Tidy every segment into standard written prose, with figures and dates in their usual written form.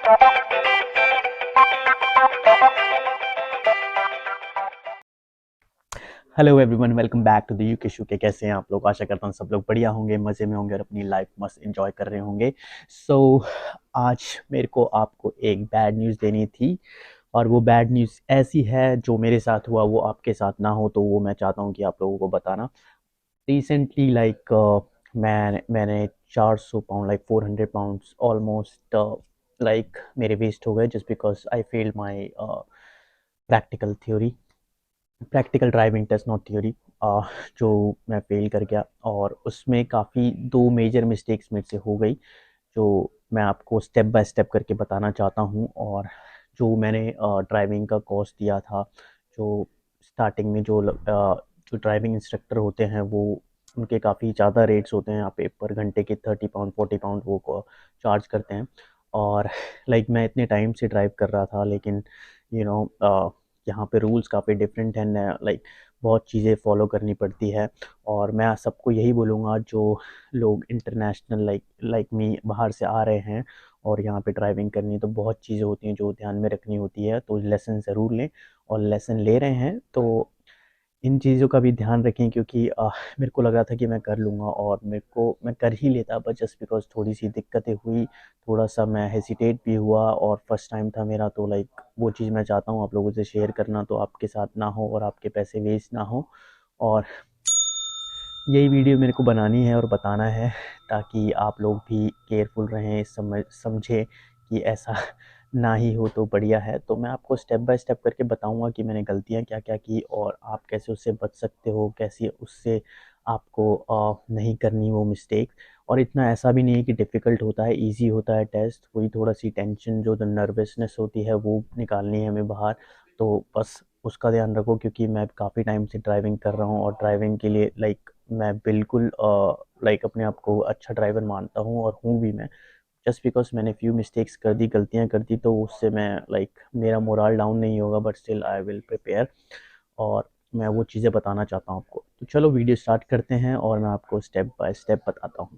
Hello everyone, welcome back to the UK show के। कैसे हैं आप लोग? आशा करता हूँ सब लोग बढ़िया होंगे, मज़े में होंगे और अपनी लाइफ मस्त एंजॉय कर रहे होंगे। सो आज मेरे को आपको एक बैड न्यूज़ देनी थी, और वो बैड न्यूज़ ऐसी है जो मेरे साथ हुआ वो आपके साथ ना हो, तो वो मैं चाहता हूँ कि आप लोगों को बताना। रिसेंटली मैंने 400 pound, like 400 pounds almost, like मेरे वेस्ट हो गए just because I failed my practical theory, practical driving test, not theory. जो मैं फेल कर गया, और उसमें काफ़ी दो मेजर मिस्टेक्स मेरे से हो गई, जो मैं आपको स्टेप बाय स्टेप करके बताना चाहता हूँ। और जो मैंने ड्राइविंग का कोर्स दिया था, जो स्टार्टिंग में जो ड्राइविंग इंस्ट्रक्टर होते हैं वो, उनके काफ़ी ज़्यादा रेट्स होते हैं। यहाँ पे पर घंटे के 30 पाउंड 40 पाउंड वो चार्ज करते हैं। और लाइक मैं इतने टाइम से ड्राइव कर रहा था, लेकिन यू you नो यहाँ पे रूल्स काफ़ी डिफरेंट हैं। लाइक बहुत चीज़ें फॉलो करनी पड़ती है। और मैं सबको यही बोलूँगा, जो लोग इंटरनेशनल लाइक मी बाहर से आ रहे हैं और यहाँ पे ड्राइविंग करनी है, तो बहुत चीज़ें होती हैं जो ध्यान में रखनी होती है, तो लेसन ज़रूर लें। और लेसन ले रहे हैं तो इन चीज़ों का भी ध्यान रखें, क्योंकि मेरे को लग रहा था कि मैं कर लूँगा, और मैं कर ही लेता, बट जस्ट बिकॉज थोड़ी सी दिक्कतें हुई, थोड़ा सा मैं हेसिटेट भी हुआ, और फर्स्ट टाइम था मेरा, तो लाइक वो चीज़ मैं चाहता हूँ आप लोगों से शेयर करना, तो आपके साथ ना हो और आपके पैसे वेस्ट ना हो। और यही वीडियो मेरे को बनानी है और बताना है, ताकि आप लोग भी केयरफुल रहें, समझें कि ऐसा ना ही हो तो बढ़िया है। तो मैं आपको स्टेप बाय स्टेप करके बताऊंगा कि मैंने गलतियां क्या क्या की, और आप कैसे उससे बच सकते हो, कैसे उससे आपको नहीं करनी वो मिस्टेक। और इतना ऐसा भी नहीं है कि डिफ़िकल्ट होता है, इजी होता है टेस्ट। वही थोड़ा सी टेंशन, जो नर्वसनेस होती है, वो निकालनी है हमें बाहर। तो बस उसका ध्यान रखो, क्योंकि मैं काफ़ी टाइम से ड्राइविंग कर रहा हूँ, और ड्राइविंग के लिए लाइक मैं बिल्कुल लाइक अपने आप को अच्छा ड्राइवर मानता हूँ, और हूँ भी मैं। जस्ट बिकॉज मैंने फ्यू मिस्टेक्स कर दी, गलतियाँ कर दी, तो उससे मैं लाइक मेरा मोरल डाउन नहीं होगा, but still I will prepare. और मैं वो चीज़ें बताना चाहता हूँ आपको। तो चलो वीडियो स्टार्ट करते हैं, और मैं आपको स्टेप बाय स्टेप बताता हूँ।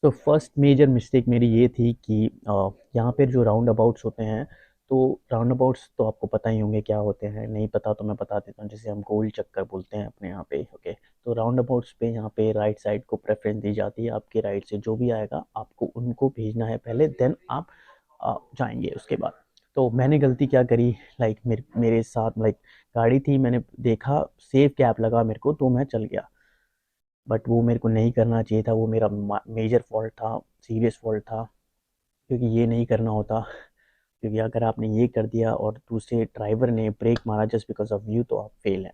तो फर्स्ट मेजर मिस्टेक मेरी ये थी कि यहाँ पे जो राउंड अबाउट्स होते हैं, तो राउंड अबाउट्स तो आपको पता ही होंगे क्या होते हैं, नहीं पता तो मैं बता देता हूँ। जैसे हम गोल चक्कर बोलते हैं अपने यहाँ पे, ओके। तो राउंड अबाउट्स पे यहाँ पे राइट साइड को प्रेफरेंस दी जाती है। आपके राइट से जो भी आएगा आपको उनको भेजना है पहले, देन आप जाएंगे उसके बाद। तो मैंने गलती क्या करी, लाइक मेरे साथ लाइक गाड़ी थी, मैंने देखा सेफ गैप लगा मेरे को, तो मैं चल गया। बट वो मेरे को नहीं करना चाहिए था, वो मेरा मेजर फॉल्ट था, सीरियस फॉल्ट था, क्योंकि ये नहीं करना होता। क्योंकि अगर आपने ये कर दिया और दूसरे ड्राइवर ने ब्रेक मारा जस्ट बिकॉज ऑफ यू, तो आप फेल हैं।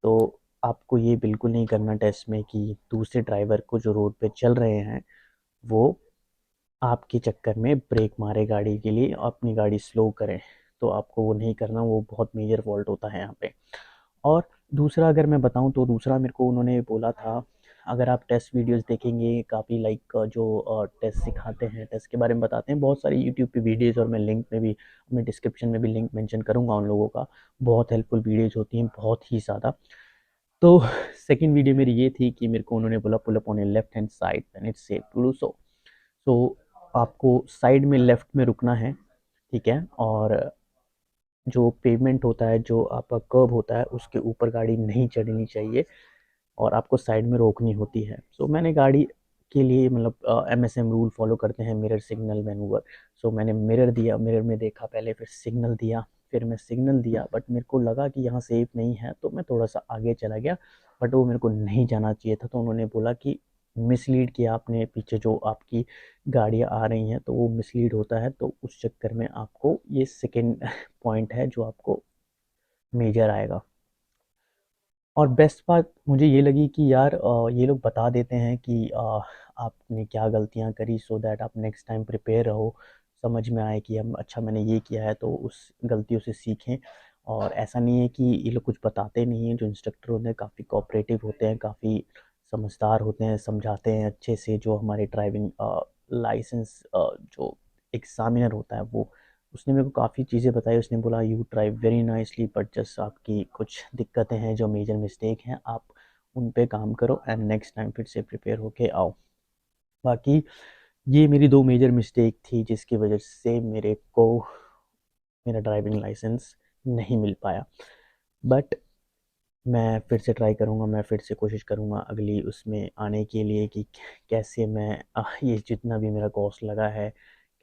तो आपको ये बिल्कुल नहीं करना टेस्ट में कि दूसरे ड्राइवर को जो रोड पे चल रहे हैं, वो आपके चक्कर में ब्रेक मारे गाड़ी के लिए, अपनी गाड़ी स्लो करें। तो आपको वो नहीं करना, वो बहुत मेजर फॉल्ट होता है यहाँ पे। और दूसरा अगर मैं बताऊँ, तो दूसरा मेरे को उन्होंने बोला था, अगर आप टेस्ट वीडियोस देखेंगे काफ़ी, लाइक जो टेस्ट सिखाते हैं, टेस्ट के बारे में बताते हैं, बहुत सारी यूट्यूब पे वीडियोस, और मैं लिंक में भी, मैं डिस्क्रिप्शन में भी लिंक मेंशन करूँगा उन लोगों का। बहुत हेल्पफुल वीडियोस होती हैं, बहुत ही ज़्यादा। तो सेकंड वीडियो मेरी ये थी कि मेरे को उन्होंने बोला pull up on a left hand side when it's safe to do so. So आपको साइड में लेफ्ट में रुकना है, ठीक है। और जो पेवमेंट होता है, जो आपका कर्ब होता है, उसके ऊपर गाड़ी नहीं चढ़नी चाहिए, और आपको साइड में रोकनी होती है। सो मैंने गाड़ी के लिए, मतलब एमएसएम रूल फॉलो करते हैं, मिरर सिग्नल मैनूवर। सो मैंने मिरर दिया, मिरर में देखा पहले, फिर सिग्नल दिया, फिर मैं सिग्नल दिया, बट मेरे को लगा कि यहाँ सेफ नहीं है, तो मैं थोड़ा सा आगे चला गया। बट वो मेरे को नहीं जाना चाहिए था, तो उन्होंने बोला कि मिसलीड किया आपने, पीछे जो आपकी गाड़ियाँ आ रही हैं तो वो मिसलीड होता है, तो उस चक्कर में आपको ये सेकेंड पॉइंट है जो आपको मेजर आएगा। और बेस्ट बात मुझे ये लगी कि यार ये लोग बता देते हैं कि आपने क्या गलतियाँ करी, सो दैट आप नेक्स्ट टाइम प्रिपेयर रहो, समझ में आए कि हम अच्छा मैंने ये किया है, तो उस गलतियों से सीखें। और ऐसा नहीं है कि ये लोग कुछ बताते नहीं हैं। जो इंस्ट्रक्टर होते हैं काफ़ी कोऑपरेटिव होते हैं, काफ़ी समझदार होते हैं, समझाते हैं अच्छे से। जो हमारे ड्राइविंग लाइसेंस जो एग्ज़ामिनर होता है, वो उसने मेरे को काफ़ी चीज़ें बताई। उसने बोला you drive very nicely, but just आपकी कुछ दिक्कतें हैं, जो मेजर मिस्टेक हैं, आप उन पे काम करो, एंड नेक्स्ट टाइम फिर से प्रिपेयर होके आओ। बाकी ये मेरी 2 मेजर मिस्टेक थी जिसकी वजह से मेरे को मेरा ड्राइविंग लाइसेंस नहीं मिल पाया। बट मैं फिर से ट्राई करूँगा, मैं फिर से कोशिश करूँगा अगली उसमें आने के लिए कि कैसे मैं ये जितना भी मेरा कॉस्ट लगा है,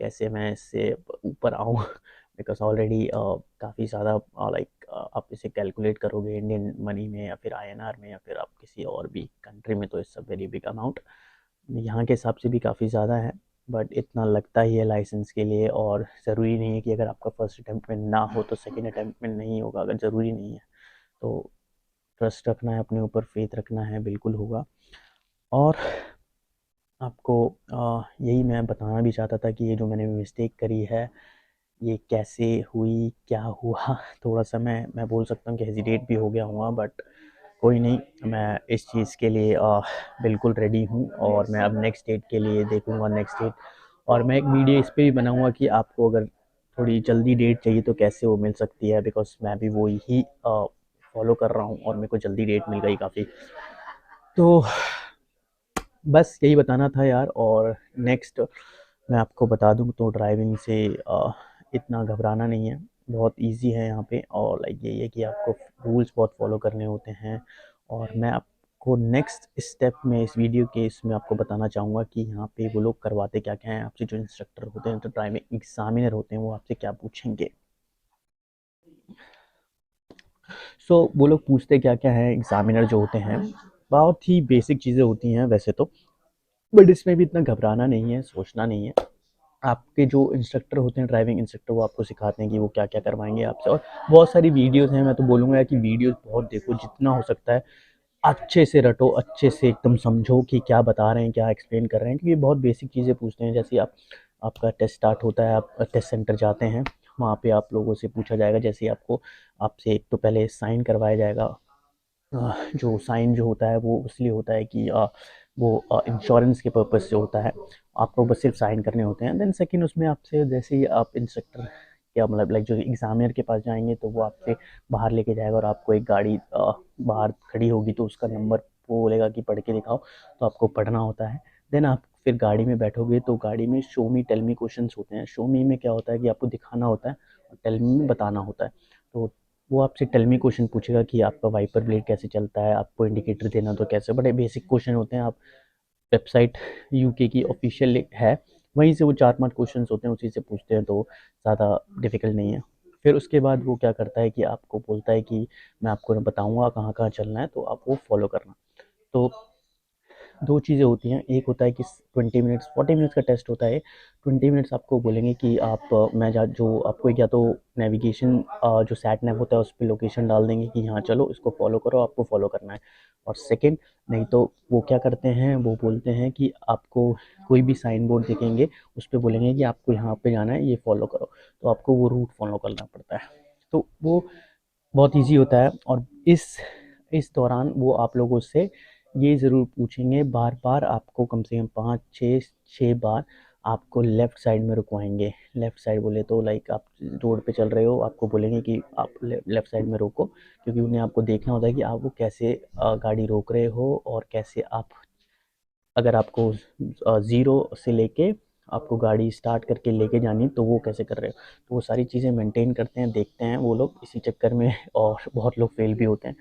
कैसे मैं इससे ऊपर आऊँ। बिकॉज़ ऑलरेडी काफ़ी ज़्यादा लाइक आप इसे कैलकुलेट करोगे इंडियन मनी में या फिर आईएनआर में या फिर आप किसी और भी कंट्री में, तो it's a very big amount. यहाँ के हिसाब से भी काफ़ी ज़्यादा है, बट इतना लगता ही है लाइसेंस के लिए। और ज़रूरी नहीं है कि अगर आपका फर्स्ट अटेम्प्ट में ना हो तो सेकंड अटेम्प्ट में नहीं होगा, अगर ज़रूरी नहीं है तो ट्रस्ट रखना है अपने ऊपर, फेथ रखना है, बिल्कुल होगा। और आपको यही मैं बताना भी चाहता था कि ये जो मैंने मिस्टेक करी है ये कैसे हुई, क्या हुआ। थोड़ा सा मैं बोल सकता हूँ कि हेजिटेट भी हो गया हूँ, बट कोई नहीं, मैं इस चीज़ के लिए बिल्कुल रेडी हूँ और मैं अब नेक्स्ट डेट के लिए देखूँगा नेक्स्ट डेट। और मैं एक वीडियो इस पे भी बनाऊँगा कि आपको अगर थोड़ी जल्दी डेट चाहिए तो कैसे वो मिल सकती है, बिकॉज़ मैं भी वो ही फॉलो कर रहा हूँ और मेरे को जल्दी डेट मिल गई काफ़ी। तो बस यही बताना था यार। और नेक्स्ट मैं आपको बता दूँ तो ड्राइविंग से इतना घबराना नहीं है, बहुत इजी है यहाँ पे। और लाइक यही है कि आपको रूल्स बहुत फॉलो करने होते हैं। और मैं आपको नेक्स्ट स्टेप में इस वीडियो के इसमें आपको बताना चाहूँगा कि यहाँ पे वो लोग करवाते क्या क्या हैं आपसे। जो इंस्ट्रक्टर होते हैं, जो ड्राइविंग एग्जामिनर होते हैं, वो आपसे क्या पूछेंगे। वो लोग पूछते क्या क्या है एग्जामिनर जो होते हैं, बहुत ही बेसिक चीज़ें होती हैं वैसे तो। बट इसमें भी इतना घबराना नहीं है, सोचना नहीं है। आपके जो इंस्ट्रक्टर होते हैं, ड्राइविंग इंस्ट्रक्टर, वो आपको सिखाते हैं कि वो क्या-क्या करवाएँगे आपसे। और बहुत सारी वीडियोज़ हैं, मैं तो बोलूँगा कि वीडियोज़ बहुत देखो, जितना हो सकता है अच्छे से रटो, अच्छे से एकदम समझो कि क्या बता रहे हैं, क्या एक्सप्लेन कर रहे हैं, क्योंकि बहुत बेसिक चीज़ें पूछते हैं। जैसे आपका टेस्ट स्टार्ट होता है, आप टेस्ट सेंटर जाते हैं, वहाँ पे आप लोगों से पूछा जाएगा। जैसे आपसे एक तो पहले साइन करवाया जाएगा। जो साइन जो होता है वो इसलिए होता है कि वो इंश्योरेंस के पर्पज़ से होता है। आपको बस सिर्फ साइन करने होते हैं। देन सेकंड उसमें आपसे जैसे ही आप इंस्ट्रक्टर क्या मतलब लाइक जो एग्जामिनर के पास जाएंगे तो वो आपसे बाहर लेके जाएगा और आपको एक गाड़ी बाहर खड़ी होगी तो उसका नंबर वो बोलेगा कि पढ़ के दिखाओ, तो आपको पढ़ना होता है। देन आप फिर गाड़ी में बैठोगे तो गाड़ी में show me tell me questions होते हैं। शो मी में क्या होता है कि आपको दिखाना होता है और टेल मी में बताना होता है। तो वो आपसे टेल मी क्वेश्चन पूछेगा कि आपका वाइपर ब्लेड कैसे चलता है, आपको इंडिकेटर देना तो कैसे। बड़े बेसिक क्वेश्चन होते हैं। आप वेबसाइट यूके की ऑफिशियल है, वहीं से वो 4-5 क्वेश्चंस होते हैं, उसी से पूछते हैं, तो ज़्यादा डिफ़िकल्ट नहीं है। फिर उसके बाद वो क्या करता है कि आपको बोलता है कि मैं आपको ना बताऊँगा कहाँ-कहाँ चलना है, तो आप वो फ़ॉलो करना। तो 2 चीज़ें होती हैं, एक होता है कि 20 मिनट्स 40 मिनट्स का टेस्ट होता है। 20 मिनट्स आपको बोलेंगे कि आप मैं जा जो आपको या तो नेविगेशन जो सैट नैव होता है उस पे लोकेशन डाल देंगे कि यहाँ चलो, इसको फॉलो करो, आपको फॉलो करना है। और सेकंड नहीं तो वो क्या करते हैं, वो बोलते हैं कि आपको कोई भी साइन बोर्ड दिखेंगे, उस पे बोलेंगे कि आपको यहाँ पे जाना है, ये फॉलो करो, तो आपको वो रूट फॉलो करना पड़ता है। तो वो बहुत ईज़ी होता है। और इस दौरान वो आप लोगों से ये ज़रूर पूछेंगे बार-बार, आपको कम से कम 5-6 बार आपको लेफ़्ट साइड में रुकवाएँगे। लेफ़्ट साइड बोले तो लाइक आप रोड पे चल रहे हो, आपको बोलेंगे कि आप लेफ़्ट साइड में रोको, क्योंकि उन्हें आपको देखना होता है कि आप वो कैसे गाड़ी रोक रहे हो और कैसे आप अगर आपको ज़ीरो से लेके आपको गाड़ी स्टार्ट करके लेके जानी है तो वो कैसे कर रहे हो। तो वो सारी चीज़ें मेंटेन करते हैं, देखते हैं वो लोग इसी चक्कर में। और बहुत लोग फेल भी होते हैं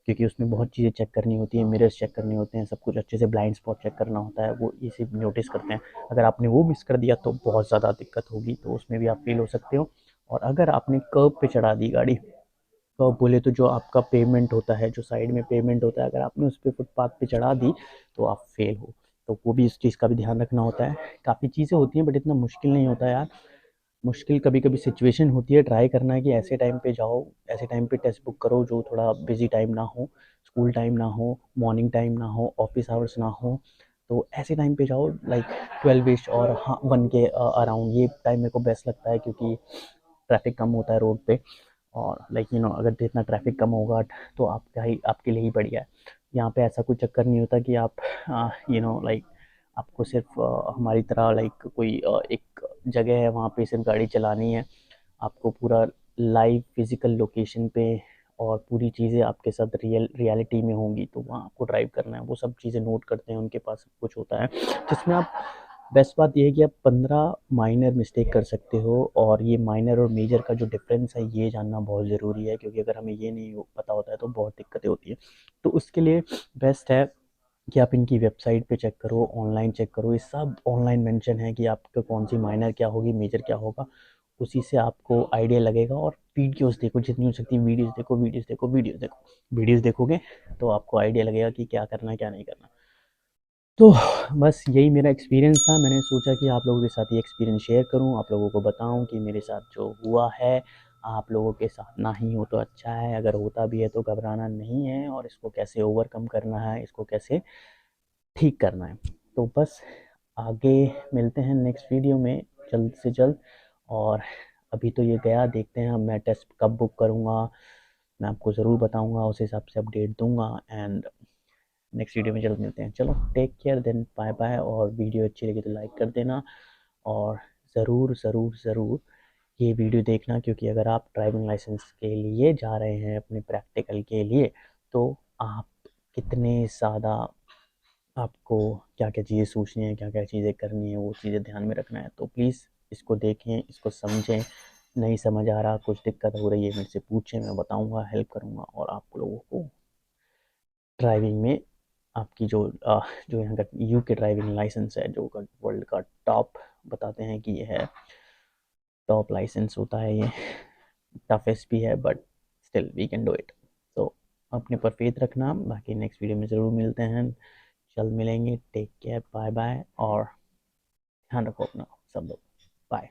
क्योंकि उसमें बहुत चीज़ें चेक करनी होती हैं, मिरर्स चेक करने होते हैं, सब कुछ अच्छे से ब्लाइंड स्पॉट चेक करना होता है, वो ये सब नोटिस करते हैं। अगर आपने वो मिस कर दिया तो बहुत ज़्यादा दिक्कत होगी, तो उसमें भी आप फेल हो सकते हो। और अगर आपने कर्व पे चढ़ा दी गाड़ी, तो बोले तो जो आपका पेमेंट होता है, जो साइड में पेमेंट होता है, अगर आपने उस पे फुटपाथ पे चढ़ा दी तो आप फेल हो। तो वो भी इस चीज़ का भी ध्यान रखना होता है। काफ़ी चीज़ें होती हैं बट इतना मुश्किल नहीं होता यार। मुश्किल कभी कभी सिचुएशन होती है, ट्राई करना है कि ऐसे टाइम पे जाओ, ऐसे टाइम पे टेस्ट बुक करो जो थोड़ा बिजी टाइम ना हो, स्कूल टाइम ना हो, मॉर्निंग टाइम ना हो, ऑफिस आवर्स ना हो। तो ऐसे टाइम पे जाओ लाइक 12 और हाँ 1 के अराउंड। ये टाइम मेरे को बेस्ट लगता है क्योंकि ट्रैफिक कम होता है रोड पे। और लाइक अगर जितना ट्रैफिक कम होगा तो आपके लिए ही बढ़िया है। यहाँ पे ऐसा कोई चक्कर नहीं होता कि आप लाइक आपको सिर्फ हमारी तरह लाइक कोई एक जगह है वहाँ पे सिर्फ गाड़ी चलानी है। आपको पूरा लाइव फिजिकल लोकेशन पे और पूरी चीज़ें आपके साथ रियलिटी में होंगी, तो वहाँ आपको ड्राइव करना है। वो सब चीज़ें नोट करते हैं, उनके पास सब कुछ होता है जिसमें आप बेस्ट बात ये है कि आप 15 माइनर मिस्टेक कर सकते हो, और ये माइनर और मेजर का जो डिफरेंस है ये जानना बहुत ज़रूरी है, क्योंकि अगर हमें ये नहीं पता होता है तो बहुत दिक्कतें होती हैं। तो उसके लिए बेस्ट है कि आप इनकी वेबसाइट पे चेक करो, ऑनलाइन चेक करो, ये सब ऑनलाइन मेंशन है कि आपका कौन सी माइनर क्या होगी, मेजर क्या होगा। उसी से आपको आइडिया लगेगा। और वीडियोस देखो, जितनी हो सकती है वीडियोस देखो, वीडियोस देखो, वीडियोस देखो। वीडियोस देखोगे तो आपको आइडिया लगेगा कि क्या करना है क्या नहीं करना। तो बस यही मेरा एक्सपीरियंस था। मैंने सोचा कि आप लोगों के साथ ये एक्सपीरियंस शेयर करूं, आप लोगों को बताऊं कि मेरे साथ जो हुआ है आप लोगों के साथ ना ही हो तो अच्छा है, अगर होता भी है तो घबराना नहीं है, और इसको कैसे ओवरकम करना है, इसको कैसे ठीक करना है। तो बस आगे मिलते हैं नेक्स्ट वीडियो में जल्द से जल्द। और अभी तो ये गया, देखते हैं अब मैं टेस्ट कब बुक करूँगा, मैं आपको ज़रूर बताऊँगा, उस हिसाब से अपडेट दूँगा। एंड नेक्स्ट वीडियो में जल्द मिलते हैं। चलो take care, then bye bye. और वीडियो अच्छी लगी तो लाइक कर देना, और ज़रूर ज़रूर ज़रूर ये वीडियो देखना, क्योंकि अगर आप ड्राइविंग लाइसेंस के लिए जा रहे हैं अपने प्रैक्टिकल के लिए, तो आप कितने ज़्यादा, आपको क्या क्या चीज़ें सोचनी है, क्या क्या चीज़ें करनी है, वो चीज़ें ध्यान में रखना है। तो प्लीज़ इसको देखें, इसको समझें। नहीं समझ आ रहा, कुछ दिक्कत हो रही है, मेरे से पूछें, मैं बताऊंगा, हेल्प करूंगा, और आप लोगों को ड्राइविंग में आपकी जो यहाँ का यू के ड्राइविंग लाइसेंस है, जो वर्ल्ड का टॉप बताते हैं कि ये है, टॉप लाइसेंस होता है ये। टफेस्ट भी है but still we can do it. तो अपने पर फेथ रखना। बाकी नेक्स्ट वीडियो में ज़रूर मिलते हैं, जल्द मिलेंगे। टेक केयर, बाय बाय, और ध्यान रखो अपना सब लोग। बाय।